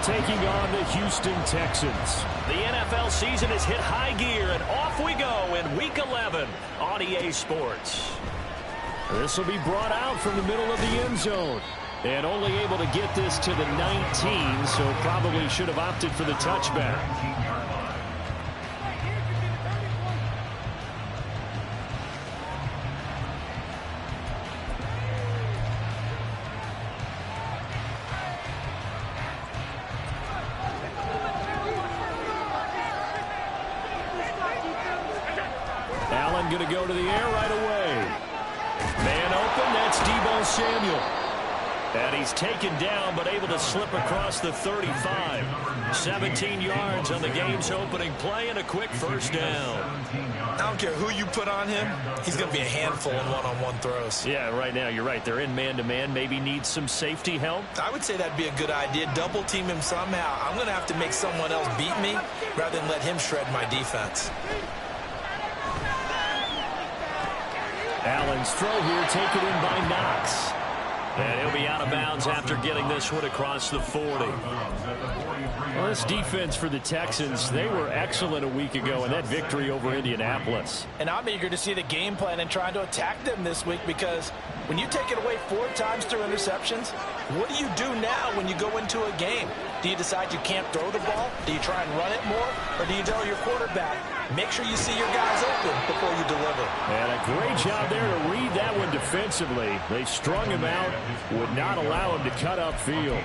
taking on the Houston Texans. The NFL season has hit high gear, and off we go in Week 11 on EA Sports. This will be brought out from the middle of the end zone. And only able to get this to the 19, so probably should have opted for the touchback. Allen going to go to the air right away. Man open, that's Deebo Samuel. And he's taken down, but able to slip across the 35. 17 yards on the game's opening play and a quick first down. I don't care who you put on him. He's going to be a handful in one-on-one throws. Yeah, right now, you're right. They're in man-to-man. Maybe needs some safety help. I would say that'd be a good idea. Double team him somehow. I'm going to have to make someone else beat me rather than let him shred my defense. Allen's throw here taken in by Knox. And he'll be out of bounds after getting this one across the 40. Well, this defense for the Texans, they were excellent a week ago in that victory over Indianapolis. And I'm eager to see the game plan and trying to attack them this week, because when you take it away 4 times through interceptions, what do you do now when you go into a game? Do you decide you can't throw the ball? Do you try and run it more? Or do you tell your quarterback, make sure you see your guys open before you deliver? And a great job there to read that one defensively. They strung him out, would not allow him to cut upfield.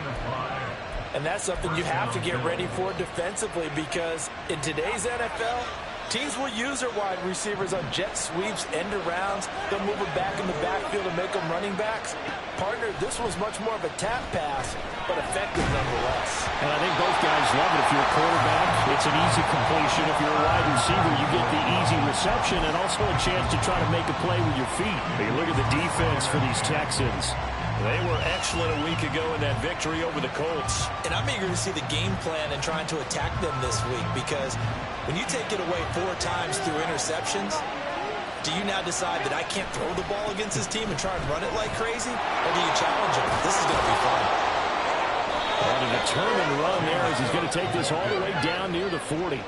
And that's something you have to get ready for defensively, because in today's NFL, teams will use their wide receivers on jet sweeps, end arounds. They'll move it back in the backfield and make them running backs. Partner, this was much more of a tap pass, but effective nonetheless. And I think both guys love it. If you're a quarterback, it's an easy completion. If you're a wide receiver, you get the easy reception and also a chance to try to make a play with your feet. Hey, look at the defense for these Texans. They were excellent a week ago in that victory over the Colts. And I'm eager to see the game plan and trying to attack them this week, because when you take it away 4 times through interceptions, do you now decide that I can't throw the ball against this team and try and run it like crazy? Or do you challenge them? This is going to be fun. On a determined run there as he's going to take this all the way down near the 40.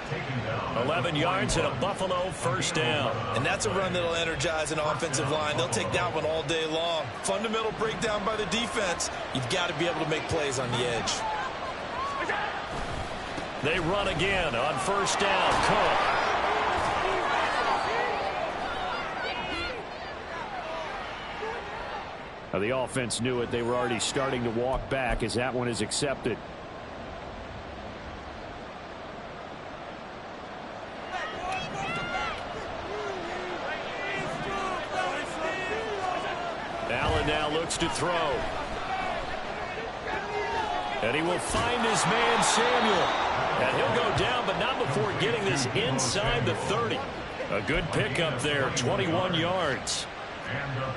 11 yards and a Buffalo first down. And that's a run that'll energize an offensive line. They'll take that one all day long. Fundamental breakdown by the defense. You've got to be able to make plays on the edge. They run again on first down. Cook. Now, the offense knew it. They were already starting to walk back as that one is accepted. Allen now looks to throw. And he will find his man, Samuel. And he'll go down, but not before getting this inside the 30. A good pickup there, 21 yards.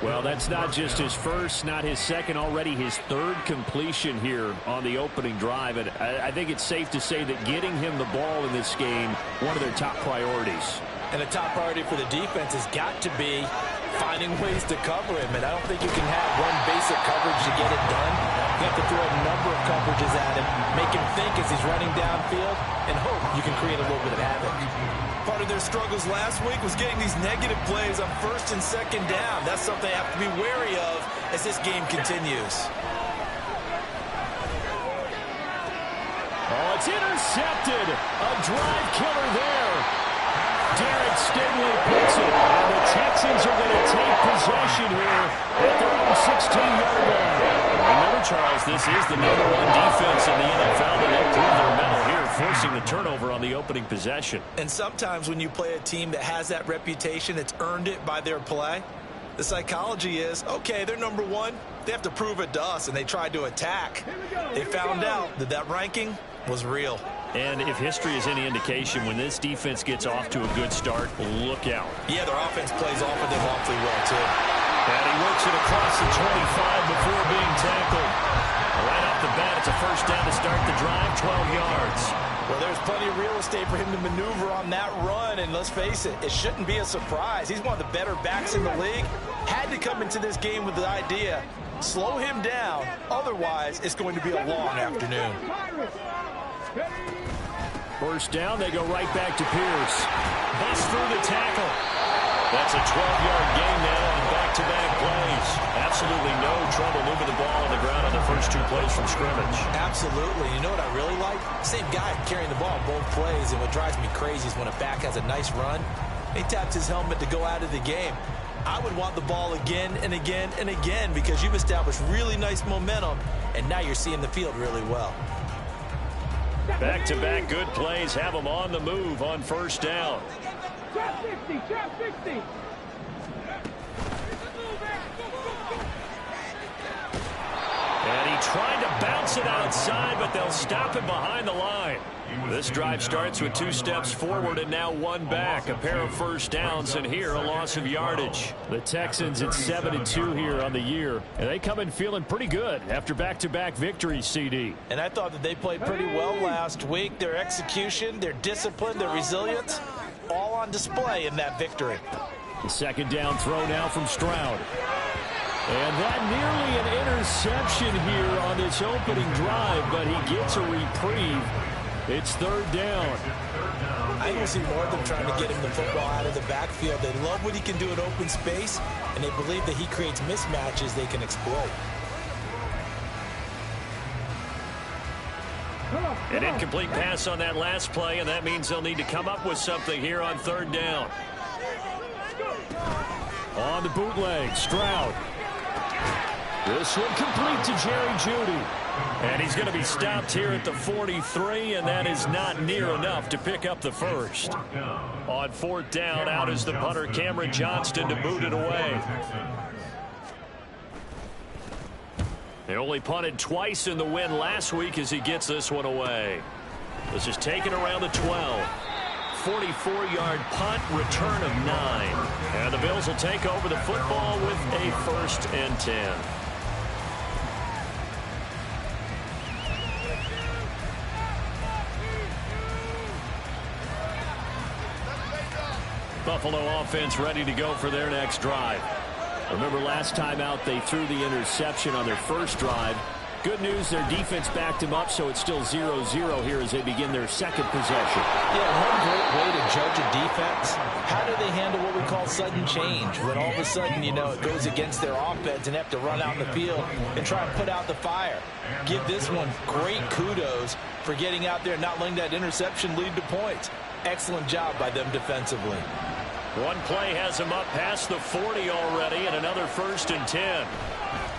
Well, that's not just his first, not his second, already his 3rd completion here on the opening drive. And I think it's safe to say that getting him the ball in this game, one of their top priorities. And the top priority for the defense has got to be finding ways to cover him. And I don't think you can have one basic coverage to get it done. You have to throw a number of coverages at him, make him think as he's running downfield, and hope you can create a little bit of havoc. Part of their struggles last week was getting these negative plays on 1st and 2nd down. That's something they have to be wary of as this game continues. Oh, it's intercepted. A drive killer there. Derek Stingley puts it. And the Texans are going to take possession here at their own 16-yard line. Remember, Charles, this is the #1 defense in the NFL, and they prove their mettle here, forcing the turnover on the opening possession. And sometimes when you play a team that has that reputation, it's earned it by their play. The psychology is, okay, they're #1. They have to prove it to us, and they tried to attack. They found out that that ranking was real. And if history is any indication, when this defense gets off to a good start, look out. Yeah, their offense plays off of them awfully well, too. And he works it across the 25 before being tackled. Right off the bat, it's a first down to start the drive, 12 yards. Well, there's plenty of real estate for him to maneuver on that run, and let's face it, it shouldn't be a surprise. He's one of the better backs in the league. Had to come into this game with the idea, Slow him down. Otherwise, it's going to be a long afternoon. First down, they go right back to Pierce. Bust through the tackle. That's a 12-yard gain now on back-to-back plays. Absolutely no trouble moving the ball on the ground on the first 2 plays from scrimmage. Absolutely. You know what I really like? Same guy carrying the ball both plays, and what drives me crazy is when a back has a nice run, he taps his helmet to go out of the game. I would want the ball again and again and again because you've established really nice momentum, and now you're seeing the field really well. Back-to-back good plays have them on the move on first down. Trap 60, trap 60. And he tried to bounce it outside, but they'll stop him behind the line. This drive starts with 2 steps forward and now 1 back. A pair of first downs, and here a loss of yardage. The Texans at 7-2 here on the year, and they come in feeling pretty good after back-to-back victories, CD. And I thought that they played pretty well last week. Their execution, their discipline, their resilience, all on display in that victory. The second down throw now from Stroud. And that nearly an interception here on this opening drive, but he gets a reprieve. It's third down. I will see more of them trying to get him the football out of the backfield. They love what he can do in open space, and they believe that he creates mismatches they can exploit. An incomplete pass on that last play, and that means they'll need to come up with something here on third down. On the bootleg, Stroud. This one complete to Jerry Jeudy. And he's going to be stopped here at the 43, and that is not near enough to pick up the first. On fourth down, out is the punter, Cameron Johnston, to boot it away. They only punted twice in the win last week as he gets this one away. This is taken around the 12. 44-yard punt, return of 9. And the Bills will take over the football with a 1st and 10. Buffalo offense ready to go for their next drive. Remember last time out they threw the interception on their first drive. Good news, their defense backed him up, so it's still 0-0 here as they begin their second possession. Yeah, one great way to judge a defense, how do they handle what we call sudden change? When all of a sudden, you know, it goes against their offense and have to run out in the field and try and put out the fire. Give this one great kudos for getting out there and not letting that interception lead to points. Excellent job by them defensively. One play has him up past the 40 already, and another 1st and 10.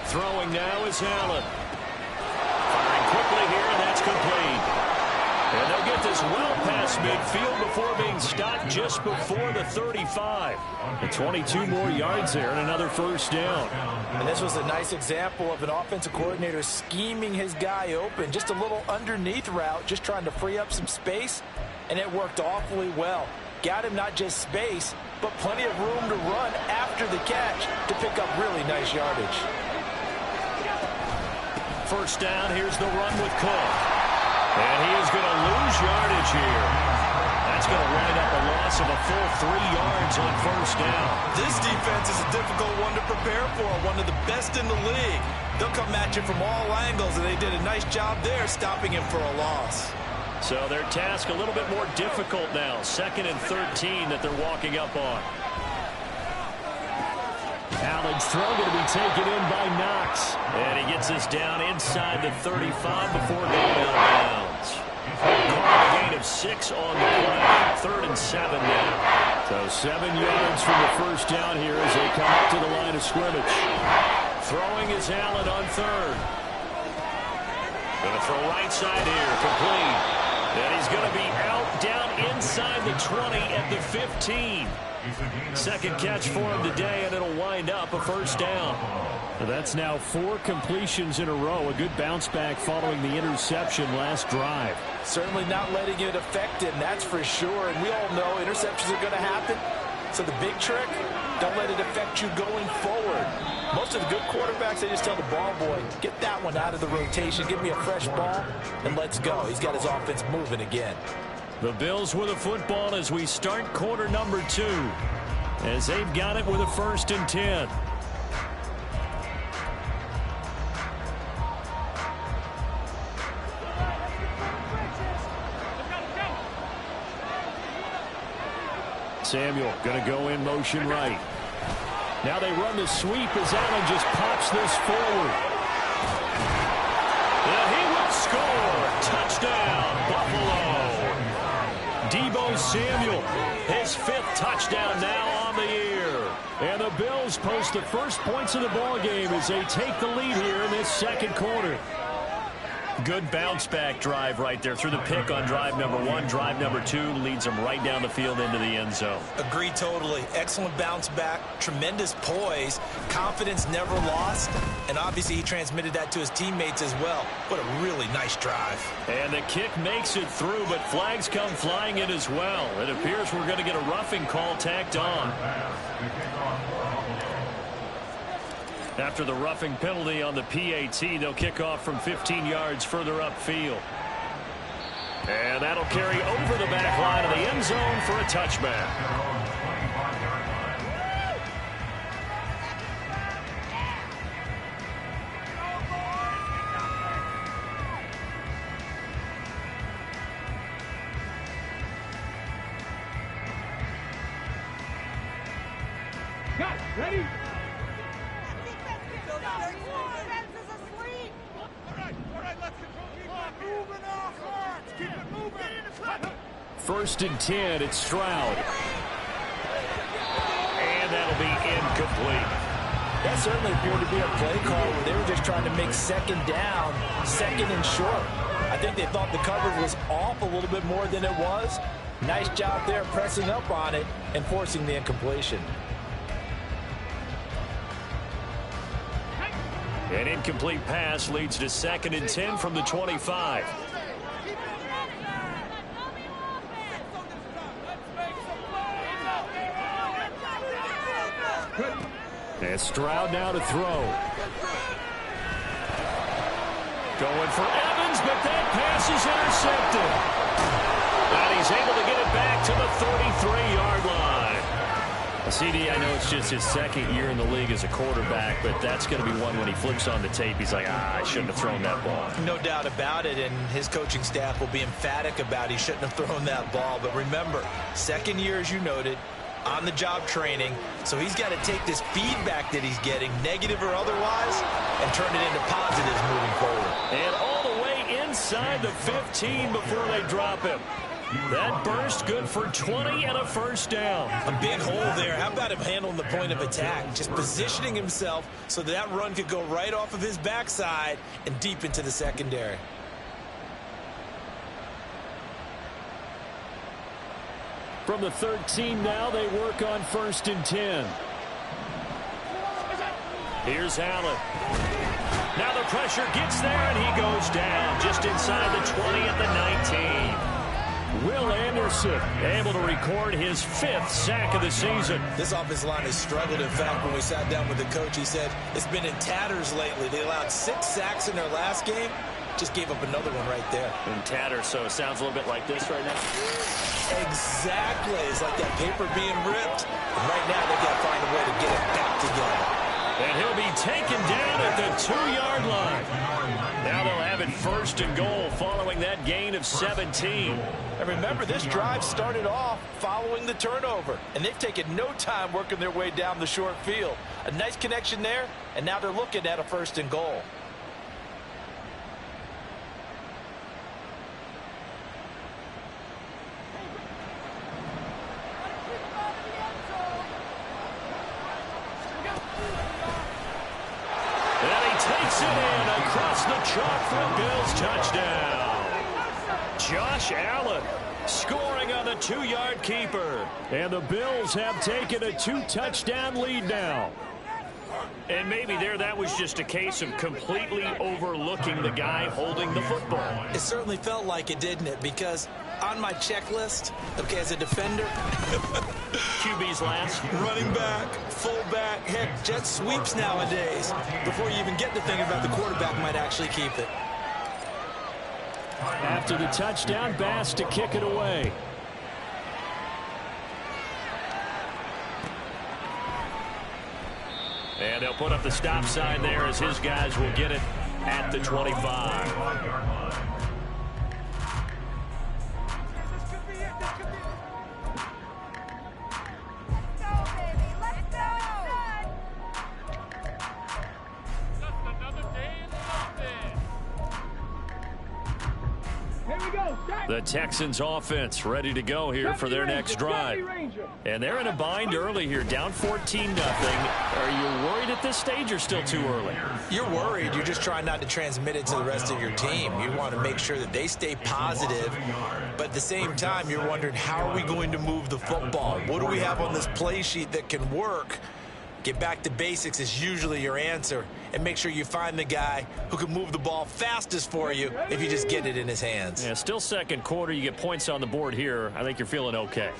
Throwing now is Allen. Firing quickly here, and that's complete. And they'll get this well past midfield before being stopped just before the 35. And 22 more yards there, and another 1st down. And this was a nice example of an offensive coordinator scheming his guy open. Just a little underneath route, just trying to free up some space, and it worked awfully well. Got him not just space, but plenty of room to run after the catch to pick up really nice yardage. First down, here's the run with Cook. And he is going to lose yardage here. That's going to wind up a loss of a full 3 yards on first down. This defense is a difficult one to prepare for, one of the best in the league. They'll come at you from all angles, and they did a nice job there stopping him for a loss. So their task a little bit more difficult now. 2nd and 13 that they're walking up on. Allen's throw going to be taken in by Knox. And he gets this down inside the 35 before going out of bounds. A gain of 6 on the play. 3rd and 7 now. So 7 yards from the first down here as they come up to the line of scrimmage. Throwing is Allen on 3rd. Going to throw right side here. Complete. And he's going to be out down inside the 20 at the 15. Second catch for him today, and it'll wind up a 1st down. That's now 4 completions in a row. A good bounce back following the interception last drive. Certainly not letting it affect him, that's for sure. And we all know interceptions are going to happen. So the big trick, don't let it affect you going forward. Most of the good quarterbacks, they just tell the ball boy, get that one out of the rotation, give me a fresh ball, and let's go. He's got his offense moving again. The Bills with a football as we start quarter number 2. As they've got it with a 1st and 10. Samuel going to go in motion right. Now they run the sweep as Allen just pops this forward. And he will score. Touchdown, Buffalo. Deebo Samuel, his 5th touchdown now on the year. And the Bills post the first points of the ball game as they take the lead here in this second quarter. Good bounce-back drive right there through the pick on drive number 1. Drive number 2 leads them right down the field into the end zone. Agree totally. Excellent bounce back, tremendous poise, confidence never lost, and obviously he transmitted that to his teammates as well. What a really nice drive. And the kick makes it through, but flags come flying in as well. It appears we're going to get a roughing call tacked on. After the roughing penalty on the PAT, they'll kick off from 15 yards further upfield. And that'll carry over the back line of the end zone for a touchback. Ready? First and 10, it's Stroud. And that'll be incomplete. That certainly appeared to be a play call where they were just trying to make second down, second and short. I think they thought the coverage was off a little bit more than it was. Nice job there pressing up on it and forcing the incompletion. An incomplete pass leads to 2nd and 10 from the 25. And Stroud now to throw. Going for Evans, but that pass is intercepted. And he's able to get it back to the 33-yard line. CD, I know it's just his 2nd year in the league as a quarterback, but that's going to be one when he flips on the tape, he's like, I shouldn't have thrown that ball. No doubt about it, and his coaching staff will be emphatic about he shouldn't have thrown that ball. But remember, 2nd year, as you noted, on-the-job training, so he's got to take this feedback that he's getting, negative or otherwise, and turn it into positives moving forward. And all the way inside the 15 before they drop him. That burst good for 20 and a first down. A big hole there. How about him handling the point of attack? Just positioning himself so that run could go right off of his backside and deep into the secondary. From the 13 now, they work on 1st and 10. Here's Allen. Now the pressure gets there, and he goes down just inside the 20 at the 19. Will Anderson able to record his 5th sack of the season. This offensive line has struggled. In fact, when we sat down with the coach, he said it's been in tatters lately. They allowed 6 sacks in their last game. Just gave up another one right there. In tatters, so it sounds a little bit like this right now. Exactly. It's like that paper being ripped. And right now, they got to find a way to get it back together. And he'll be taken down at the 2-yard line. Now they'll have it 1st and goal following that gain of 17. And remember, this drive started off following the turnover, and they've taken no time working their way down the short field. A nice connection there, and now they're looking at a 1st and goal. Takes it in across the chalk for a Bills touchdown. Josh Allen scoring on the 2-yard keeper. And the Bills have taken a 2-touchdown lead now. And maybe that was just a case of completely overlooking the guy holding the football. It certainly felt like it, didn't it? Because on my checklist, okay, as a defender, QB's last. Running back, fullback, heck, jet sweeps nowadays. Before you even get to thinking about the quarterback might actually keep it. After the touchdown, Bass to kick it away. And they'll put up the stop sign there as his guys will get it at the 25. The Texans offense ready to go here for their next drive. And they're in a bind early here, down 14-0. Are you worried at this stage or still too early? You're worried. You're just trying not to transmit it to the rest of your team. You want to make sure that they stay positive. But at the same time, you're wondering, how are we going to move the football? What do we have on this play sheet that can work? Get back to basics is usually your answer. And make sure you find the guy who can move the ball fastest for you if you just get it in his hands. Yeah, still second quarter. You get points on the board here. I think you're feeling okay.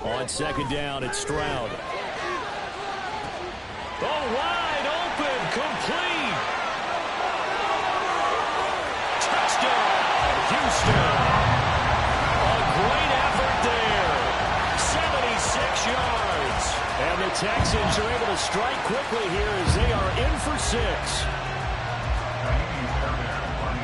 On second down, it's Stroud. Oh, wide open, complete. Touchdown, Houston. A great effort there. 76 yards. And the Texans are able to strike quickly here as they are in for 6.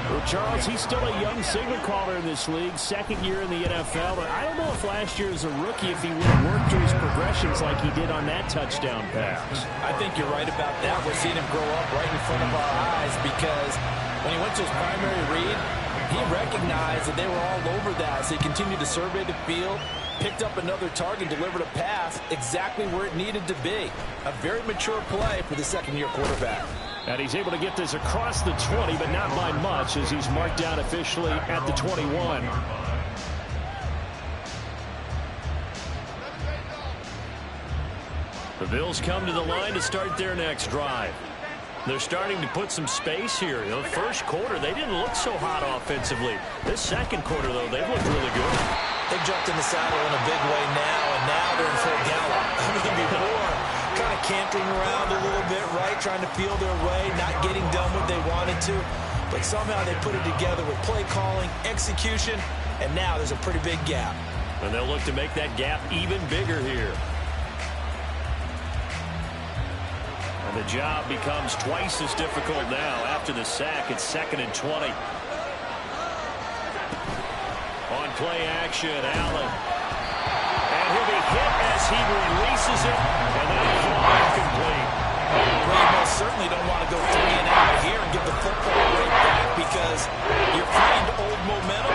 Well, Charles, he's still a young signal caller in this league, second year in the NFL. But I don't know if last year as a rookie, if he would have worked through his progressions like he did on that touchdown pass. I think you're right about that. We're seeing him grow up right in front of our eyes because when he went to his primary read, he recognized that they were all over that. So he continued to survey the field, picked up another target, delivered a pass exactly where it needed to be. A very mature play for the second-year quarterback. And he's able to get this across the 20, but not by much, as he's marked down officially at the 21. The Bills come to the line to start their next drive. They're starting to put some space here. The first quarter, they didn't look so hot offensively. This second quarter, though, they've looked really good. They jumped in the saddle in a big way now, and now they're in full gallop. I mean, before, kind of cantering around a little bit, right, trying to feel their way, not getting done what they wanted to. But somehow they put it together with play calling, execution, and now there's a pretty big gap. And they'll look to make that gap even bigger here. And the job becomes twice as difficult now after the sack. It's 2nd and 20. On play action, Allen. And he'll be hit as he releases it. And that'll fall incomplete. Well, you most certainly don't want to go 3 and out here and give the football right back because you're playing old momentum.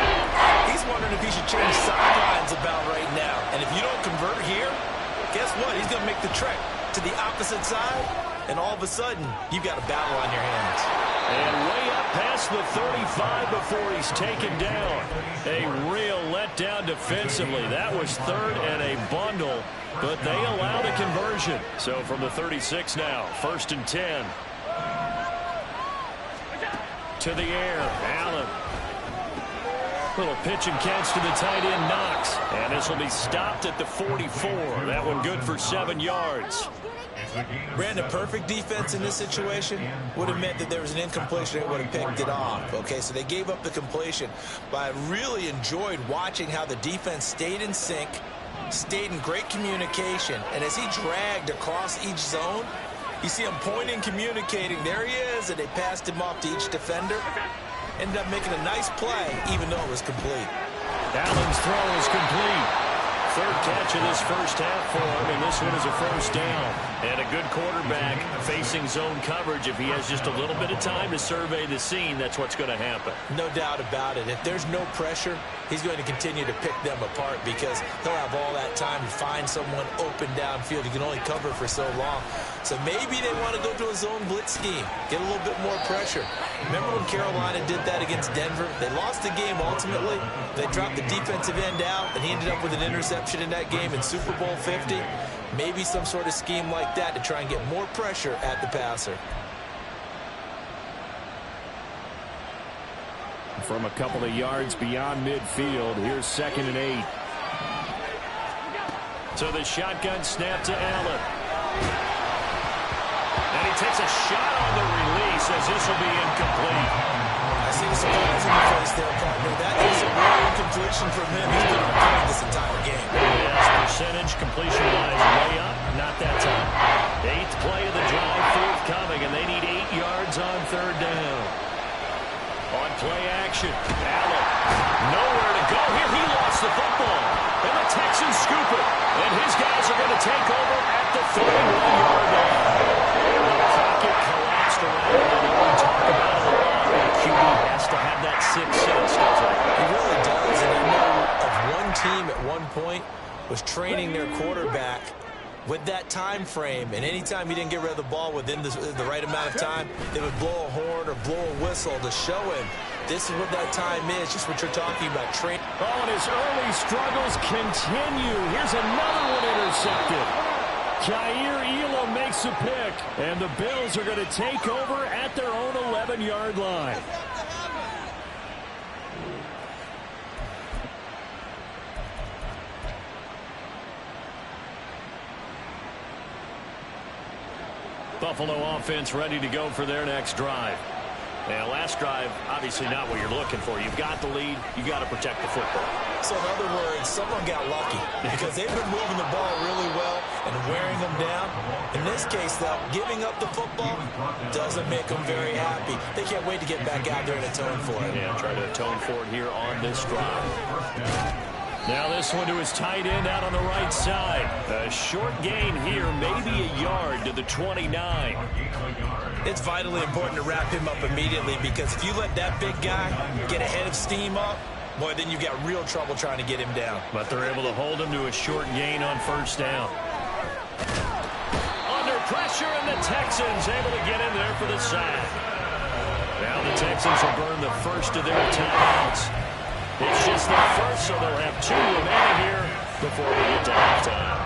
He's wondering if he should change sidelines about right now. And if you don't convert here, guess what? He's going to make the trek to the opposite side. And all of a sudden, you've got a battle on your hands. And way up past the 35 before he's taken down. A real letdown defensively. That was 3rd and a bundle, but they allow the conversion. So from the 36 now, 1st and 10. To the air, Allen. Little pitch and catch to the tight end, Knox. And this will be stopped at the 44. That one good for 7 yards. Brandon, perfect defense in this situation would have meant that there was an incompletion that would have picked it off. Okay, so they gave up the completion. But I really enjoyed watching how the defense stayed in sync, stayed in great communication. And as he dragged across each zone, you see him pointing, communicating. There he is, and they passed him off to each defender. Ended up making a nice play, even though it was complete. Allen's throw is complete. 3rd catch of this first half for him, and this one is a 1st down. And a good quarterback facing zone coverage. If he has just a little bit of time to survey the scene, that's what's going to happen. No doubt about it. If there's no pressure, he's going to continue to pick them apart because he'll have all that time to find someone open downfield. He can only cover for so long. So maybe they want to go to a zone blitz scheme, get a little bit more pressure. Remember when Carolina did that against Denver? They lost the game ultimately. They dropped the defensive end out, and he ended up with an interception in that game in Super Bowl 50. Maybe some sort of scheme like that to try and get more pressure at the passer. From a couple of yards beyond midfield, here's 2nd and 8. So the shotgun snap to Allen. And he takes a shot on the release as this will be incomplete. I see the surprise in the face there, partner. That is a real incompletion from him. He's been on point this entire game. Yes, percentage completion-wise way up, not that time. 8th play of the drive forthcoming, and they need 8 yards on 3rd down. On play action, Allen. Nowhere to go here. He lost the football. And the Texans scoop it. And his guys are going to take over at the 31-yard line. The pocket collapsed around him. We talk about it a lot. The QB has to have that 6th sense, doesn't he? team at one point was training their quarterback with that time frame, and anytime he didn't get rid of the ball within the right amount of time, they would blow a horn or blow a whistle to show him this is what that time is, just what you're talking about. Training. Oh, and his early struggles continue. Here's another one intercepted. Jair Elam makes a pick, and the Bills are going to take over at their own 11-yard line. Buffalo offense ready to go for their next drive. Now, last drive, obviously not what you're looking for. You've got the lead. You've got to protect the football. So, in other words, someone got lucky because they've been moving the ball really well and wearing them down. In this case, though, giving up the football doesn't make them very happy. They can't wait to get back out there and atone for it. Yeah, try to atone for it here on this drive. Now this one to his tight end out on the right side. A short gain here, maybe a yard to the 29. It's vitally important to wrap him up immediately because if you let that big guy get a head of steam up, boy, then you've got real trouble trying to get him down. But they're able to hold him to a short gain on first down. Under pressure, and the Texans able to get in there for the sack. Now the Texans will burn the first of their timeouts. It's just their first, so they'll have 2 remaining here before we get to halftime.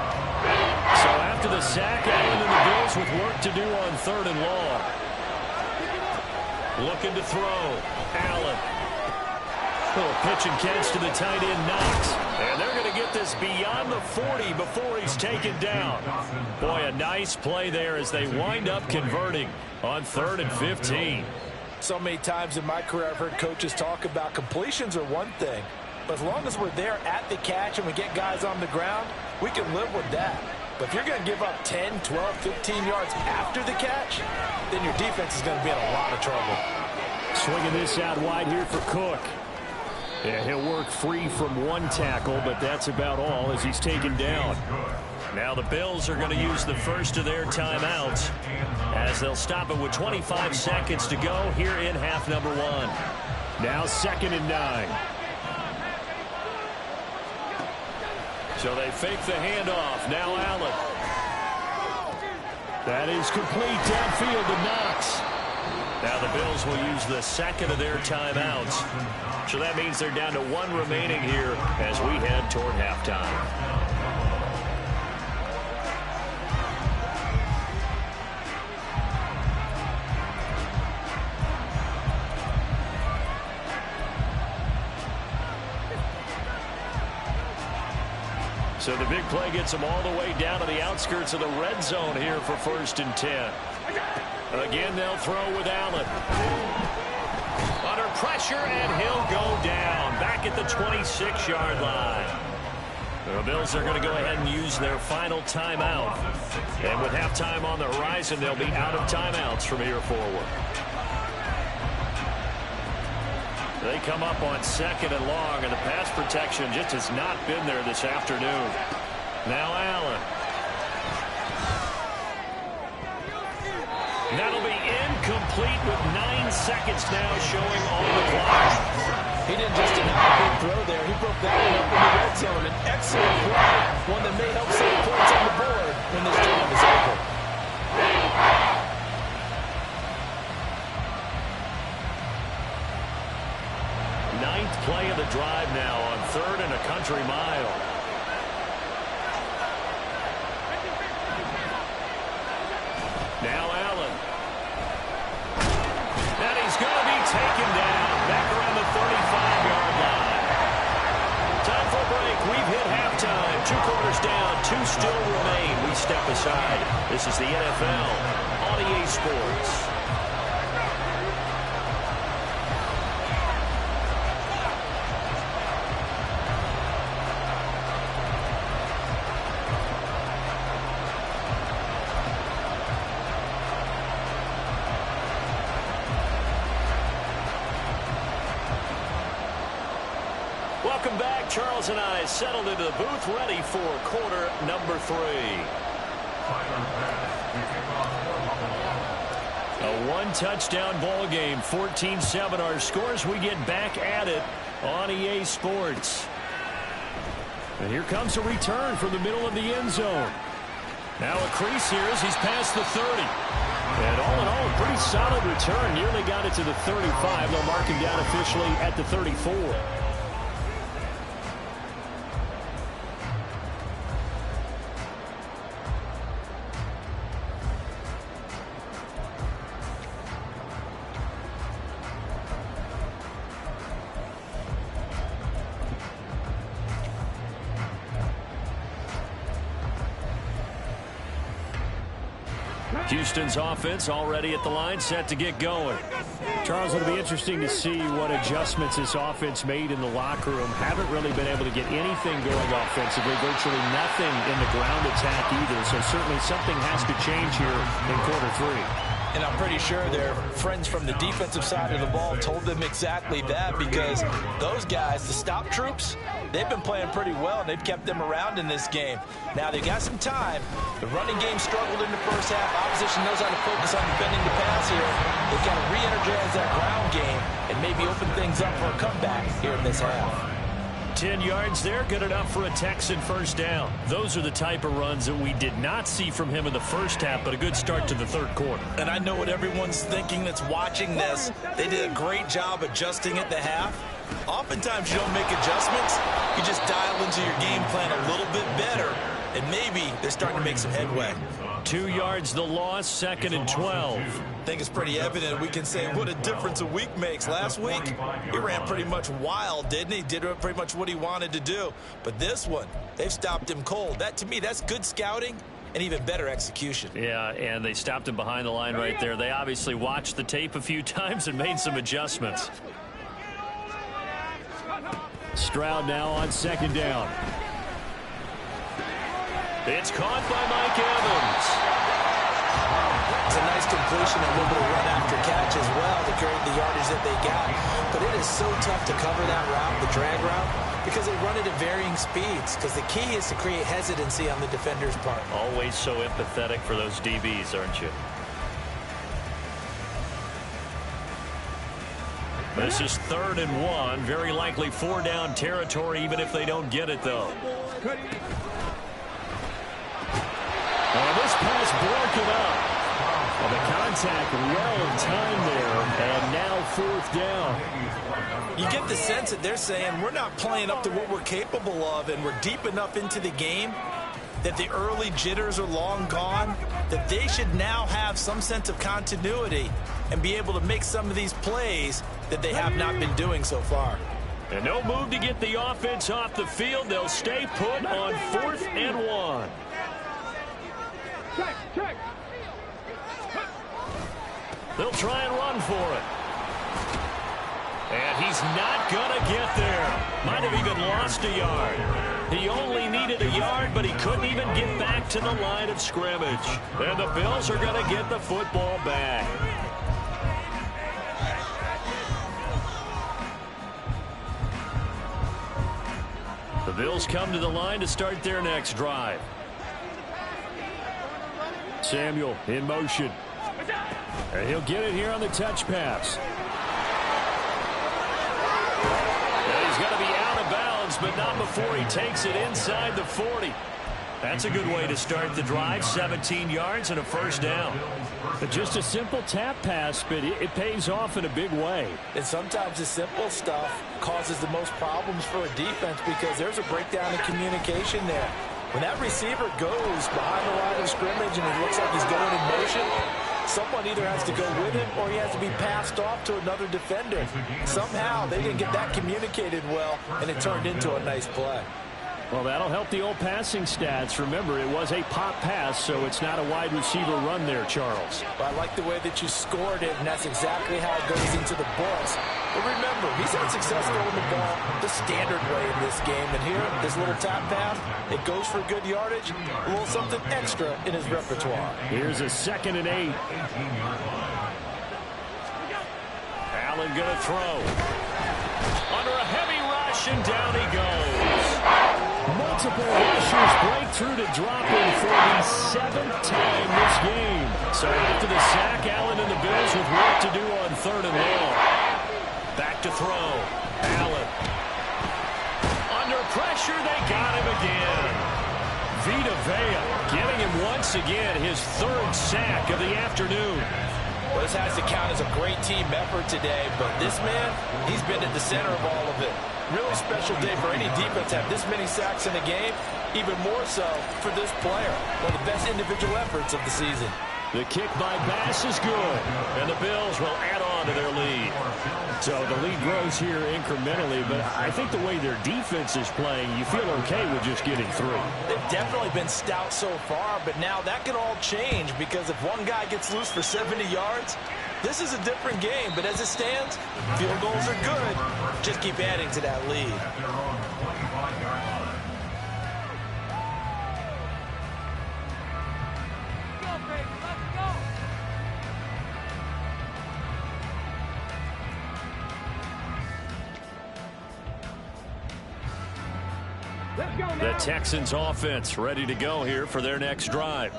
So after the sack, Allen and the Bills with work to do on 3rd and long. Looking to throw. Allen. Little pitch and catch to the tight end, Knox. And they're going to get this beyond the 40 before he's taken down. Boy, a nice play there as they wind up converting on 3rd and 15. So many times in my career I've heard coaches talk about completions are one thing, but as long as we're there at the catch and we get guys on the ground, we can live with that. But if you're going to give up 10, 12, 15 yards after the catch, then your defense is going to be in a lot of trouble. Swinging this out wide here for Cook. Yeah, he'll work free from 1 tackle, but that's about all as he's taken down. Now the Bills are going to use the first of their timeouts as they'll stop it with 25 seconds to go here in half number 1. Now 2nd and 9. So they fake the handoff. Now Allen. That is complete downfield to Knox. Now the Bills will use the 2nd of their timeouts. So that means they're down to 1 remaining here as we head toward halftime. So the big play gets them all the way down to the outskirts of the red zone here for 1st and 10. Again, they'll throw with Allen. Under pressure, and he'll go down. Back at the 26-yard line. The Bills are going to go ahead and use their final timeout. And with halftime on the horizon, they'll be out of timeouts from here forward. They come up on 2nd and long, and the pass protection just has not been there this afternoon. Now Allen. That'll be incomplete with 9 seconds now showing on the clock. He didn't just deny a big throw there. He broke that one up in the red zone. An excellent play, one that may help save points on the board when this drive is over. Ninth play of the drive now on 3rd and a country mile. Now Allen. And he's going to be taken down back around the 35-yard line. Time for a break. We've hit halftime. 2 quarters down. 2 still remain. We step aside. This is the NFL on EA Sports. Welcome back. Charles and I settled into the booth ready for quarter number 3. A 1-touchdown ball game, 14-7 our scores. We get back at it on EA Sports. And here comes a return from the middle of the end zone. Now a crease here as he's past the 30. And all in all, a pretty solid return. Nearly got it to the 35. They'll mark him down officially at the 34. Houston's offense already at the line, set to get going. Charles, it'll be interesting to see what adjustments this offense made in the locker room. Haven't really been able to get anything going offensively, virtually nothing in the ground attack either. So certainly something has to change here in quarter three. And I'm pretty sure their friends from the defensive side of the ball told them exactly that, because those guys, the stop troops, they've been playing pretty well, and they've kept them around in this game. Now, they got some time. The running game struggled in the first half. Opposition knows how to focus on defending the pass here. They've got to re-energize that ground game and maybe open things up for a comeback here in this half. 10 yards there, good enough for a Texan first down. Those are the type of runs that we did not see from him in the first half, but a good start to the third quarter. And I know what everyone's thinking that's watching this. They did a great job adjusting at the half. Oftentimes you don't make adjustments. You just dial into your game plan a little bit better, and maybe they're starting to make some headway. 2 yards the loss, 2nd and 12. I think it's pretty evident. We can say what a difference a week makes. Last week, he ran pretty much wild, didn't he? Did pretty much what he wanted to do. But this one, they've stopped him cold. That, to me, that's good scouting and even better execution. Yeah, and they stopped him behind the line right there. They obviously watched the tape a few times and made some adjustments. Stroud now on 2nd down. It's caught by Mike Evans. It's a nice completion, a little bit of run after catch as well to create the yardage that they got. But it is so tough to cover that route, the drag route, because they run it at varying speeds. Because the key is to create hesitancy on the defender's part. Always so empathetic for those DBs, aren't you? This is 3rd and 1. Very likely 4-down territory, even if they don't get it, though. This pass broken up. Well, the contact well timed there, and now 4th down. You get the sense that they're saying we're not playing up to what we're capable of, and we're deep enough into the game that the early jitters are long gone, that they should now have some sense of continuity and be able to make some of these plays that they have not been doing so far. And no move to get the offense off the field. They'll stay put on 4th and 1. They'll try and run for it. And he's not going to get there. Might have even lost a yard. He only needed a yard, but he couldn't even get back to the line of scrimmage. And the Bills are going to get the football back. The Bills come to the line to start their next drive. Samuel in motion. And he'll get it here on the touch pass. And he's going to be out of bounds, but not before he takes it inside the 40. That's a good way to start the drive. 17 yards and a first down. But just a simple tap pass, but it pays off in a big way. And sometimes the simple stuff causes the most problems for a defense because there's a breakdown in communication there. When that receiver goes behind the line of scrimmage and it looks like he's going in motion, someone either has to go with him or he has to be passed off to another defender. Somehow they didn't get that communicated well, and it turned into a nice play. Well, that'll help the old passing stats. Remember, it was a pop pass, so it's not a wide receiver run there, Charles. Well, I like the way that you scored it, and that's exactly how it goes into the books. But remember, he's had success throwing the ball the standard way in this game. And here, this little tap pass, it goes for good yardage, a little something extra in his repertoire. Here's a 2nd and 8. Allen going to throw. Under a heavy rush, and down he goes. Multiple rushers break through to drop him for the 7th time this game. So after the sack, Allen and the Bills with work to do on 3rd and long. Back to throw. Allen. Under pressure, they got him again. Vita Vea getting him once again his third sack of the afternoon. Well, this has to count as a great team effort today, but this man, he's been at the center of all of it. Really special day for any defense to have this many sacks in a game, even more so for this player. One of the best individual efforts of the season. The kick by Bass is good, and the Bills will add on to their lead. So the lead grows here incrementally, but I think the way their defense is playing, you feel okay with just getting 3. They've definitely been stout so far, but now that could all change because if one guy gets loose for 70 yards, this is a different game. But as it stands, field goals are good. Just keep adding to that lead. The Texans offense ready to go here for their next drive.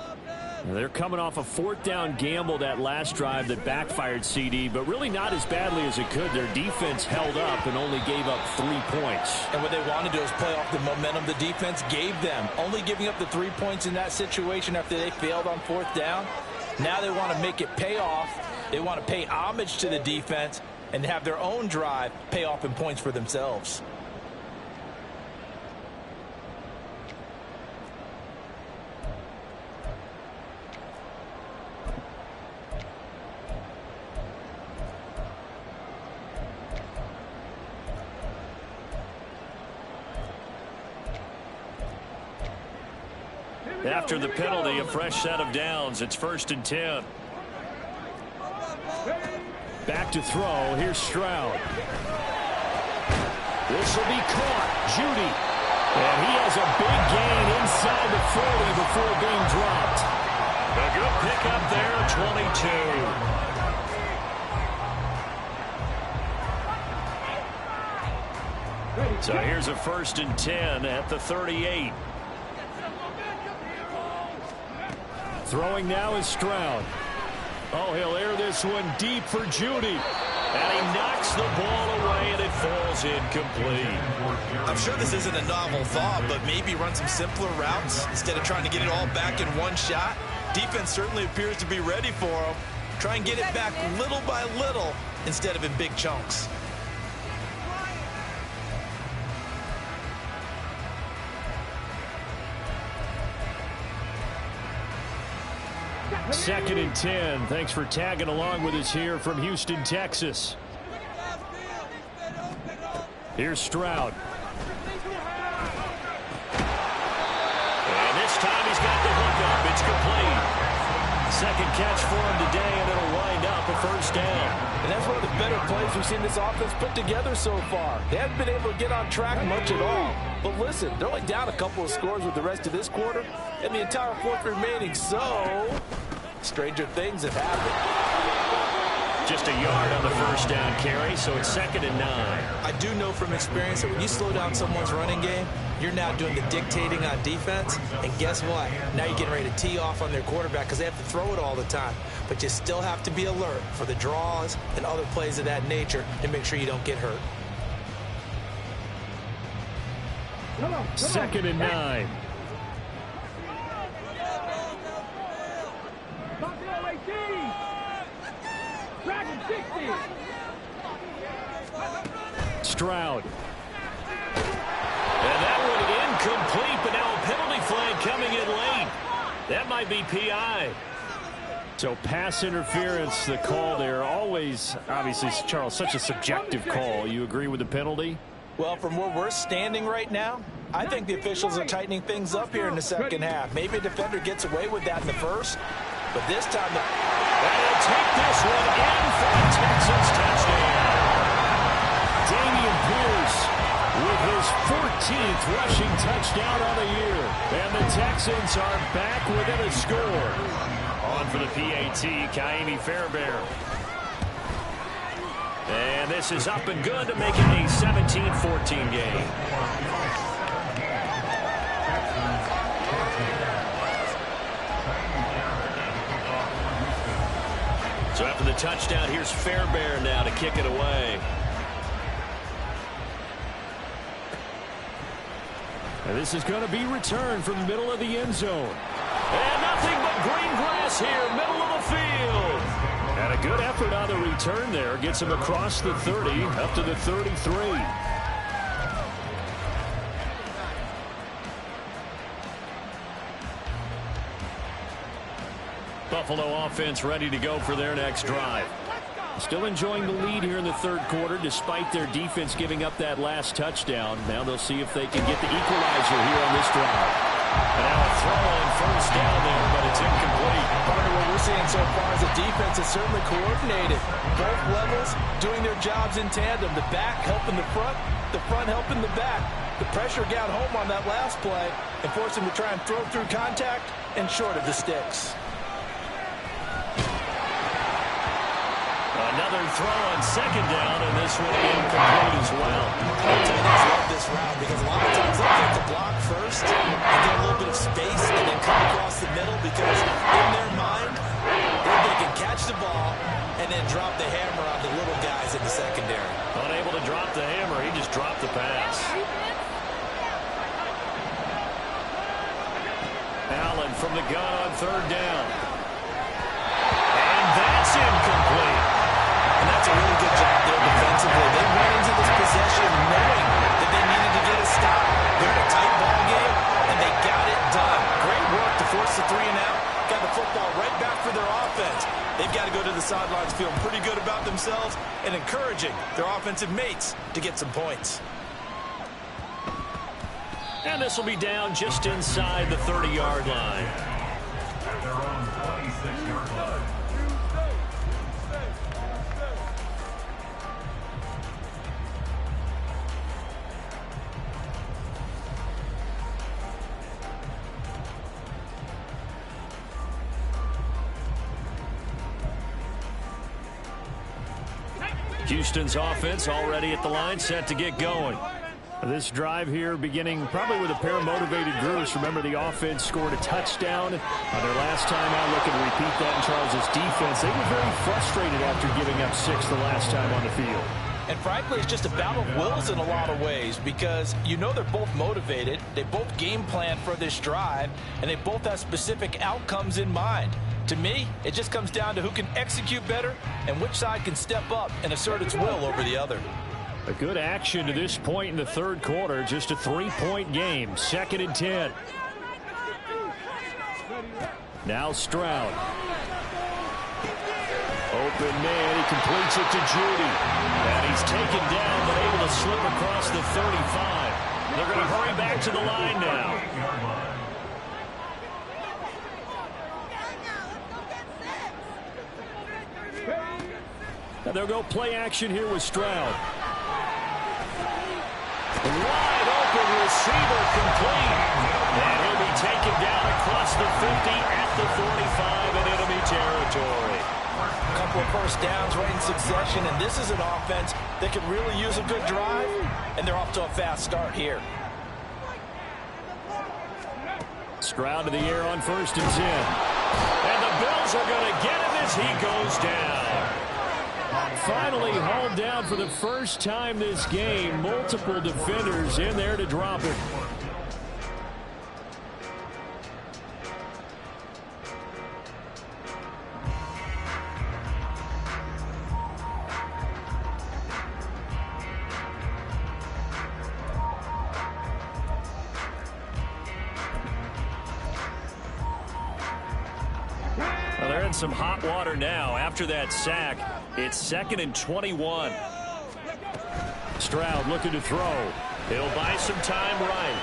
They're coming off a 4th down gamble that last drive that backfired, CD, but really not as badly as it could. Their defense held up and only gave up 3 points. And what they want to do is play off the momentum the defense gave them. Only giving up the 3 points in that situation after they failed on 4th down. Now they want to make it pay off. They want to pay homage to the defense and have their own drive pay off in points for themselves. After the penalty, a fresh set of downs. It's 1st and 10. Back to throw. Here's Stroud. This will be caught. Judy. And he has a big gain inside the 40 before being dropped. A good pickup there, 22. So here's a 1st and 10 at the 38. Throwing now is Stroud. Oh, he'll air this one deep for Judy. And he knocks the ball away, and it falls incomplete. I'm sure this isn't a novel thought, but maybe run some simpler routes instead of trying to get it all back in one shot. Defense certainly appears to be ready for him. Try and get it back little by little instead of in big chunks. Second and 10. Thanks for tagging along with us here from Houston, Texas. Here's Stroud. And this time he's got the hook up. It's complete. Second catch for him today, and it'll wind up a 1st down. And that's one of the better plays we've seen this offense put together so far. They haven't been able to get on track much at all. But listen, they're only down a couple of scores with the rest of this quarter and the entire 4th remaining. So, stranger things have happened. Just a yard on the 1st down carry, so it's 2nd and 9. I do know from experience that when you slow down someone's running game, you're now doing the dictating on defense. And guess what? Now you're getting ready to tee off on their quarterback because they have to throw it all the time. But you still have to be alert for the draws and other plays of that nature to make sure you don't get hurt. 2nd and 9. Stroud. And that one incomplete, but now a penalty flag coming in late. That might be PI. So pass interference, the call there. Always, obviously, Charles, such a subjective call. You agree with the penalty? Well, from where we're standing right now, I think the officials are tightening things up here in the second half. Maybe a defender gets away with that in the first, but this time, they'll take this one in for the Texans touchdown. Damian Pierce with his 14th rushing touchdown on the year. And the Texans are back within a score. On for the PAT, Kaimi Fairbairn. And this is up and good to make it a 17-14 game. So after the touchdown, here's Fairbairn now to kick it away. And this is going to be returned from the middle of the end zone. And nothing but green grass here, middle of the field. And a good effort on the return there. Gets him across the 30, up to the 33. Buffalo offense ready to go for their next drive. Still enjoying the lead here in the third quarter despite their defense giving up that last touchdown. Now they'll see if they can get the equalizer here on this drive. And now a throw on first down there, but it's incomplete. Partner, what we're seeing so far is the defense is certainly coordinated. Both levels doing their jobs in tandem. The back helping the front helping the back. The pressure got home on that last play and forced him to try and throw through contact and short of the sticks. Another throw on second down, and this one incomplete as well. Tight ends love this route because a lot of times they'll take the block first and get a little bit of space and then come across the middle because in their mind, they can catch the ball and then drop the hammer on the little guys in the secondary. Unable to drop the hammer, he just dropped the pass. Allen from the gun on third down. And that's incomplete. And that's a really good job there defensively. They went into this possession knowing that they needed to get a stop. They're in a tight ball game, and they got it done. Great work to force the 3 and out. Got the football right back for their offense. They've got to go to the sidelines feeling pretty good about themselves and encouraging their offensive mates to get some points. And this will be down just inside the 30-yard line. They're on the 26-yard line. Houston's offense already at the line, set to get going. This drive here beginning probably with a pair of motivated groups. Remember, the offense scored a touchdown their last time out. Looking to repeat that in Charles' defense. They were very frustrated after giving up 6 the last time on the field. And frankly, it's just a battle of wills in a lot of ways because you know they're both motivated. They both game plan for this drive, and they both have specific outcomes in mind. To me, it just comes down to who can execute better and which side can step up and assert its will over the other. A good action to this point in the third quarter. Just a 3-point game. 2nd and 10. Now Stroud. Open man. He completes it to Judy. And he's taken down but able to slip across the 35. They're going to hurry back to the line now. And they'll go play action here with Stroud. Wide open receiver complete. And he'll be taken down across the 50 at the 45 in enemy territory. A couple of first downs right in succession, and this is an offense that could really use a good drive, and they're off to a fast start here. Stroud to the air on 1st and 10. And the Bills are going to get him as he goes down. Finally hauled down for the first time this game. Multiple defenders in there to drop it. Well, they're in some hot water now after that sack. It's 2nd and 21. Stroud looking to throw. He'll buy some time right.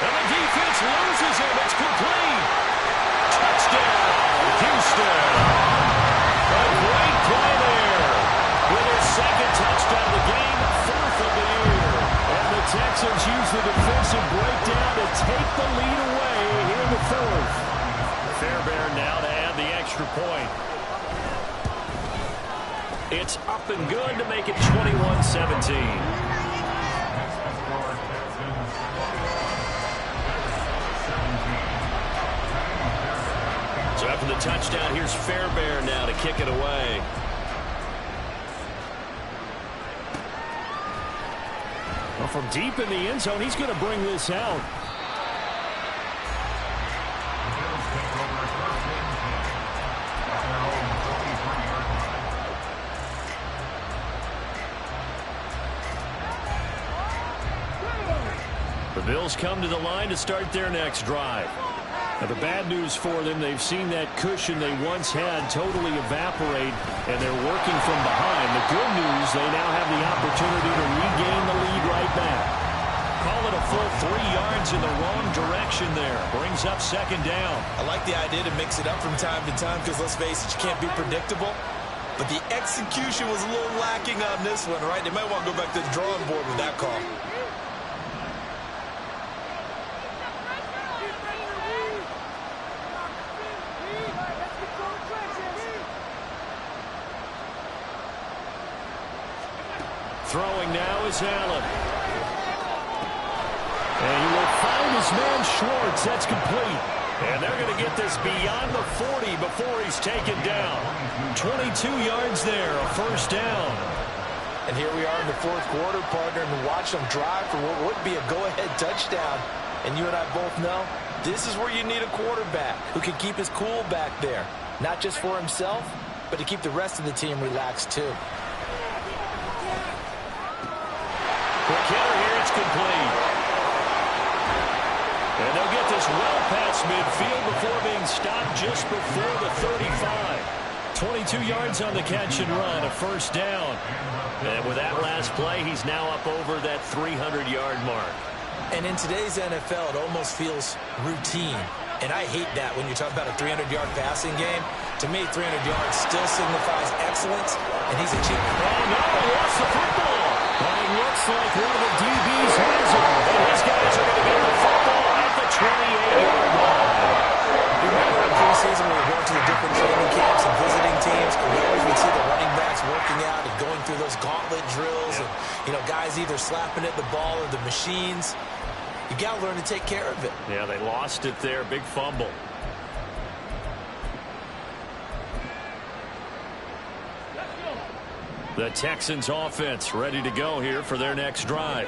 And the defense loses him. It's complete. Touchdown, Houston. A great play there. With his 2nd touchdown of the game, 4th of the year. And the Texans use the defensive breakdown to take the lead away here in the 4th. Fairbairn now to add the extra point. It's up and good to make it 21-17. So after the touchdown, here's Fairbairn now to kick it away. Well, from deep in the end zone, he's going to bring this out. The Bills come to the line to start their next drive. Now, the bad news for them, they've seen that cushion they once had totally evaporate, and they're working from behind. The good news, they now have the opportunity to regain the lead right back. Call it a full 3 yards in the wrong direction there. Brings up second down. I like the idea to mix it up from time to time because, let's face it, you can't be predictable. But the execution was a little lacking on this one, right? They might want to go back to the drawing board with that call. Throwing now is Allen. And he will find his man Schwartz. That's complete. And they're going to get this beyond the 40 before he's taken down. 22 yards there, a first down. And here we are in the fourth quarter, partner, and watch them drive for what would be a go-ahead touchdown. And you and I both know this is where you need a quarterback who can keep his cool back there. Not just for himself, but to keep the rest of the team relaxed too. Quick hitter here, it's complete. And they'll get this well past midfield before being stopped just before the 35. 22 yards on the catch and run, a first down. And with that last play, he's now up over that 300-yard mark. And in today's NFL, it almost feels routine. And I hate that when you talk about a 300-yard passing game. To me, 300 yards still signifies excellence, and he's achieved. Oh, no, he lost the football. But it looks like one of the DBs has it. And his guys are going to get the football at the 28-yard line. You remember in preseason when we went to the different training camps and visiting teams, and we always would see the running backs working out and going through those gauntlet drills, and, you know, guys either slapping at the ball or the machines. You got to learn to take care of it. Yeah, they lost it there. Big fumble. The Texans offense ready to go here for their next drive.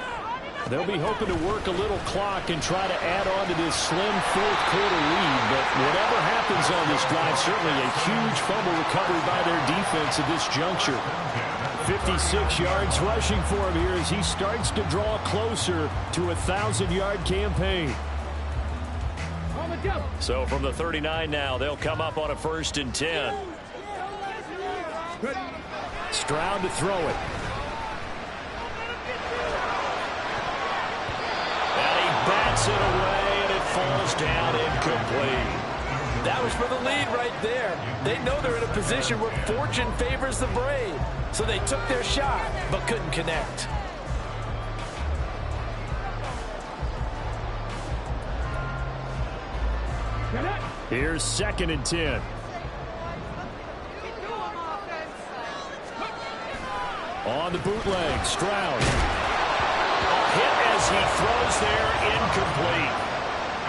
They'll be hoping to work a little clock and try to add on to this slim fourth quarter lead. But whatever happens on this drive, certainly a huge fumble recovery by their defense at this juncture. 56 yards rushing for him here as he starts to draw closer to a 1,000-yard campaign. So from the 39 now, they'll come up on a 1st and 10. Stroud to throw it. And he bats it away, and it falls down incomplete. That was for the lead right there. They know they're in a position where fortune favors the brave. So they took their shot, but couldn't connect. Here's 2nd and 10. On the bootleg, Stroud. A hit as he throws there, incomplete.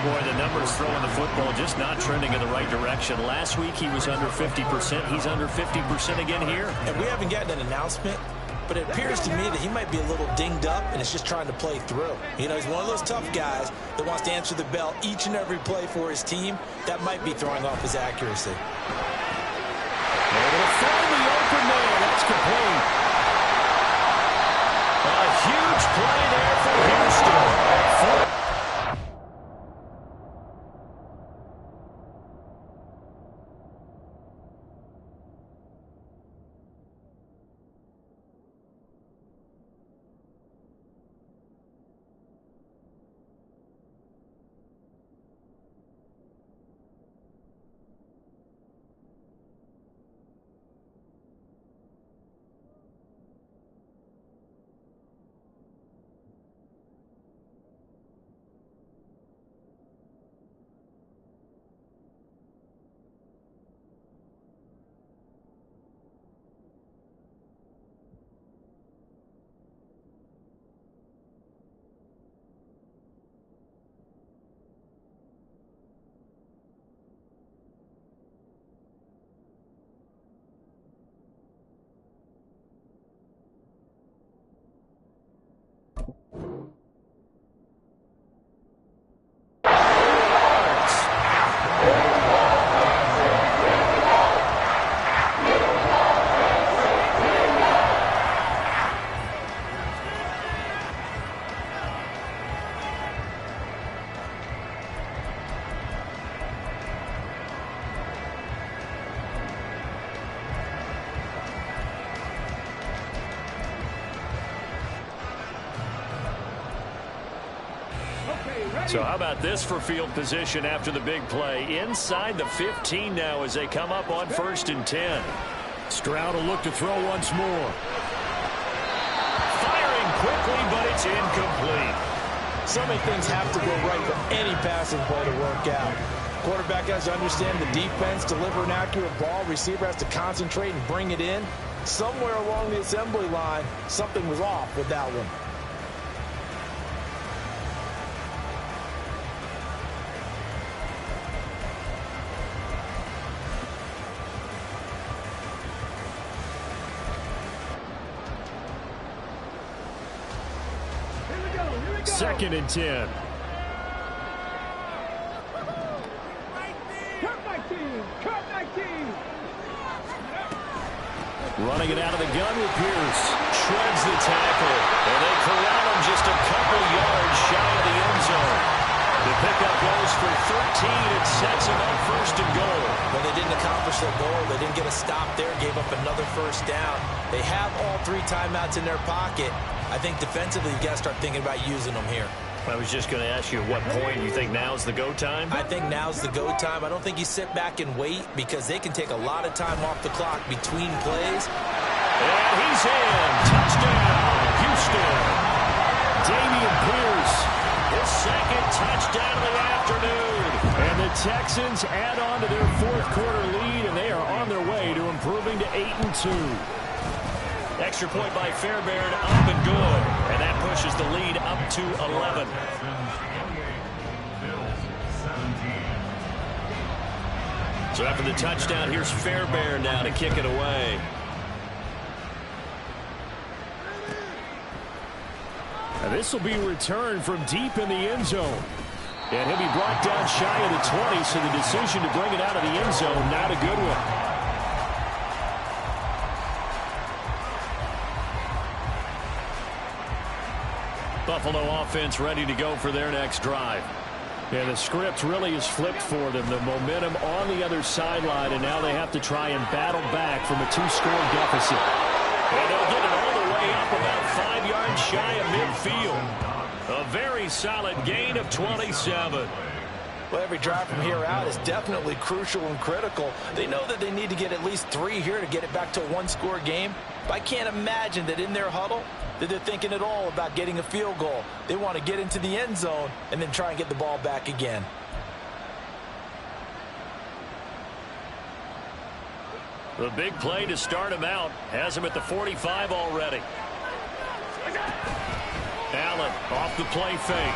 Boy, the numbers throwing the football just not trending in the right direction. Last week he was under 50%. He's under 50% again here. And we haven't gotten an announcement, but it appears to me that he might be a little dinged up and is just trying to play through. You know, he's one of those tough guys that wants to answer the bell each and every play for his team. That might be throwing off his accuracy. Able to find the open man. That's complete. A huge play there for Houston. So how about this for field position after the big play? Inside the 15 now as they come up on 1st and 10. Stroud will look to throw once more. Firing quickly, but it's incomplete. So many things have to go right for any passing play to work out. Quarterback has to understand the defense, deliver an accurate ball. Receiver has to concentrate and bring it in. Somewhere along the assembly line, something was off with that one. Second and 10. Running it out of the gun with Pierce. Shreds the tackle. And they corral him just a couple yards shy of the end zone. The pickup goes for 13. It sets him up 1st and goal. Well, they didn't accomplish their goal. They didn't get a stop there. Gave up another 1st down. They have all 3 timeouts in their pocket. I think defensively you got to start thinking about using them here. I was just going to ask you at what point you think now's the go time? I think now's the go time. I don't think you sit back and wait because they can take a lot of time off the clock between plays. And he's in. Touchdown, Houston. Dameon Pierce, his 2nd touchdown of the afternoon. And the Texans add on to their 4th quarter lead, and they are on their way to improving to 8-2. Extra point by Fairbairn, up and good. And that pushes the lead up to 11. So after the touchdown, here's Fairbairn now to kick it away. And this will be returned from deep in the end zone. And he'll be brought down shy of the 20, so the decision to bring it out of the end zone, not a good one. Buffalo offense ready to go for their next drive. Yeah, the script really is flipped for them. The momentum on the other sideline, and now they have to try and battle back from a 2-score deficit. And they'll get it all the way up about 5 yards shy of midfield. A very solid gain of 27. Well, every drive from here out is definitely crucial and critical. They know that they need to get at least 3 here to get it back to a 1-score game. But I can't imagine that in their huddle that they're thinking at all about getting a field goal. They want to get into the end zone and then try and get the ball back again. The big play to start him out has him at the 45 already. Allen off the play fake.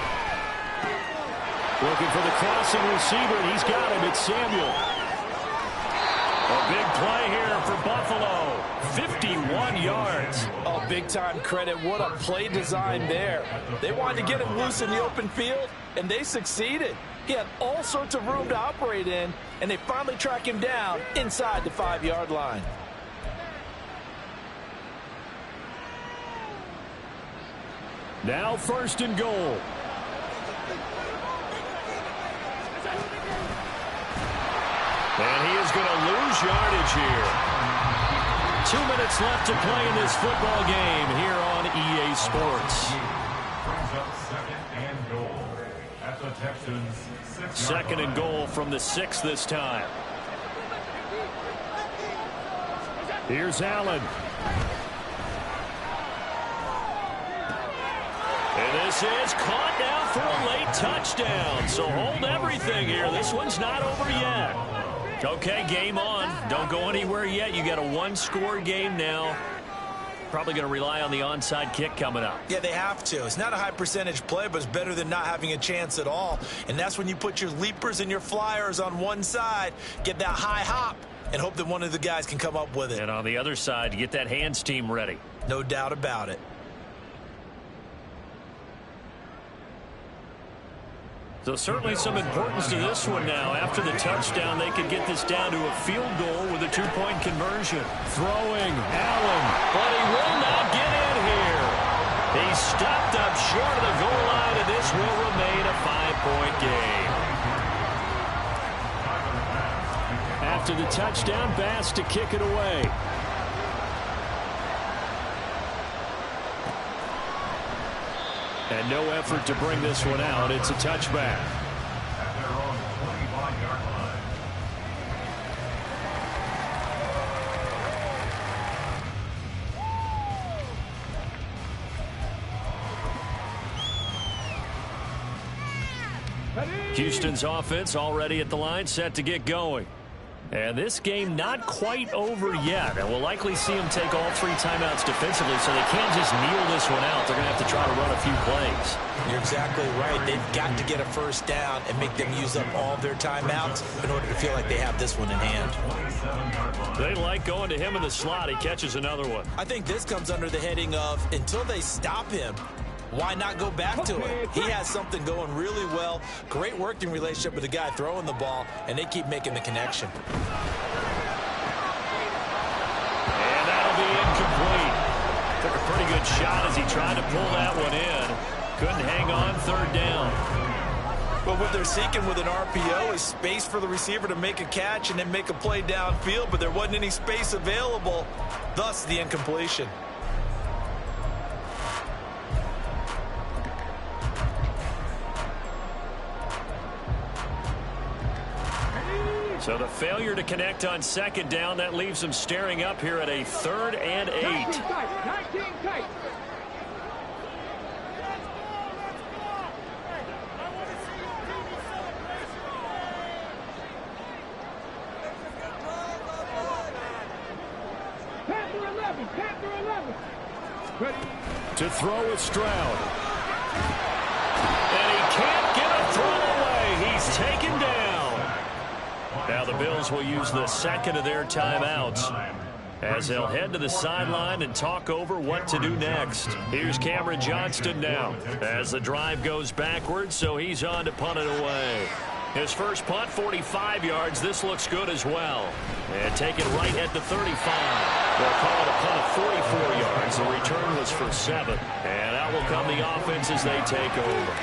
Looking for the crossing receiver, and he's got him. It's Samuel. A big play here for Buffalo. 51 yards. Oh, big-time credit. What a play design there. They wanted to get him loose in the open field, and they succeeded. He had all sorts of room to operate in, and they finally track him down inside the 5-yard line. Now 1st and goal. And he is going to lose yardage here. 2 minutes left to play in this football game here on EA Sports. Second and goal from the 6 this time. Here's Allen. And this is caught now for a late touchdown. So hold everything here. This one's not over yet. Okay, game on. Don't go anywhere yet. You got a 1-score game now. Probably going to rely on the onside kick coming up. Yeah, they have to. It's not a high percentage play, but it's better than not having a chance at all. And that's when you put your leapers and your flyers on one side, get that high hop, and hope that one of the guys can come up with it. And on the other side, you get that hands team ready. No doubt about it. So certainly some importance to this one now. After the touchdown, they could get this down to a field goal with a 2-point conversion. Throwing, Allen. But he will not get in here. He's stopped up short of the goal line, and this will remain a 5-point game. After the touchdown, Bass to kick it away. And no effort to bring this one out. It's a touchback. At their own 25-yard line. Houston's offense already at the line, set to get going. And this game not quite over yet. And we'll likely see them take all 3 timeouts defensively, so they can't just kneel this one out. They're going to have to try to run a few plays. You're exactly right. They've got to get a first down and make them use up all of their timeouts in order to feel like they have this one in hand. They like going to him in the slot. He catches another one. I think this comes under the heading of until they stop him, why not go back to it? He has something going really well. Great working relationship with the guy throwing the ball, and they keep making the connection. And that'll be incomplete. Took a pretty good shot as he tried to pull that one in. Couldn't hang on, 3rd down. But what they're seeking with an RPO is space for the receiver to make a catch and then make a play downfield, but there wasn't any space available, thus the incompletion. So the failure to connect on 2nd down, that leaves them staring up here at a 3rd and 8. 19 tight. Panther 11. Ready. To throw is Stroud. And he can't get a throw away. He's taken down. Now the Bills will use the 2nd of their timeouts as they'll head to the sideline and talk over what to do next. Here's Cameron Johnston now as the drive goes backwards, so he's on to punt it away. His first punt, 45 yards. This looks good as well. And take it right at the 35. They'll call it a punt of 44 yards. The return was for 7. And out will come the offense as they take over.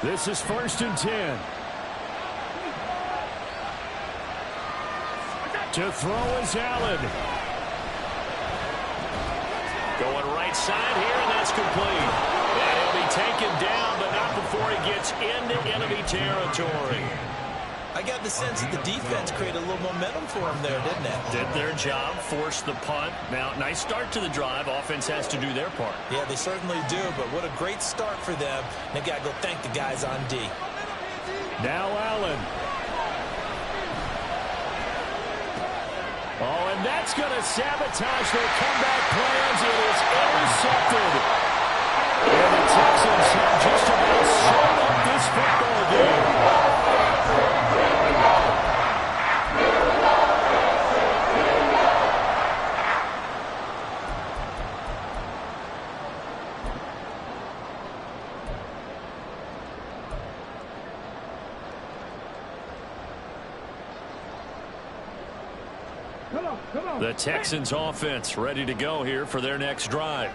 This is 1st and 10. To throw is Allen. Going right side here, and that's complete. And he'll be taken down, but not before he gets into enemy territory. I got the sense that the defense created a little momentum for him there, didn't it? Did their job, forced the punt. Now, nice start to the drive. Offense has to do their part. Yeah, they certainly do, but what a great start for them. They've got to go thank the guys on D. Now Allen. Oh, and that's going to sabotage their comeback plans. It is intercepted. And the Texans have just about sewn up this football game. The Texans offense ready to go here for their next drive.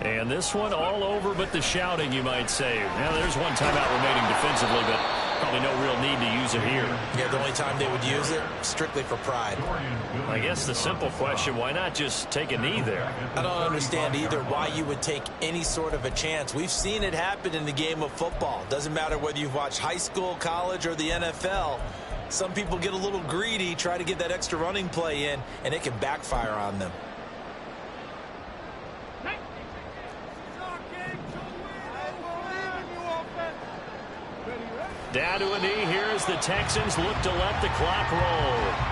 And this one all over but the shouting, you might say. Now, there's one timeout remaining defensively, but probably no real need to use it here. Yeah, the only time they would use it, strictly for pride. I guess the simple question, why not just take a knee there? I don't understand either why you would take any sort of a chance. We've seen it happen in the game of football. Doesn't matter whether you've watched high school, college, or the NFL. Some people get a little greedy, try to get that extra running play in, and it can backfire on them. Down to a knee here as the Texans look to let the clock roll.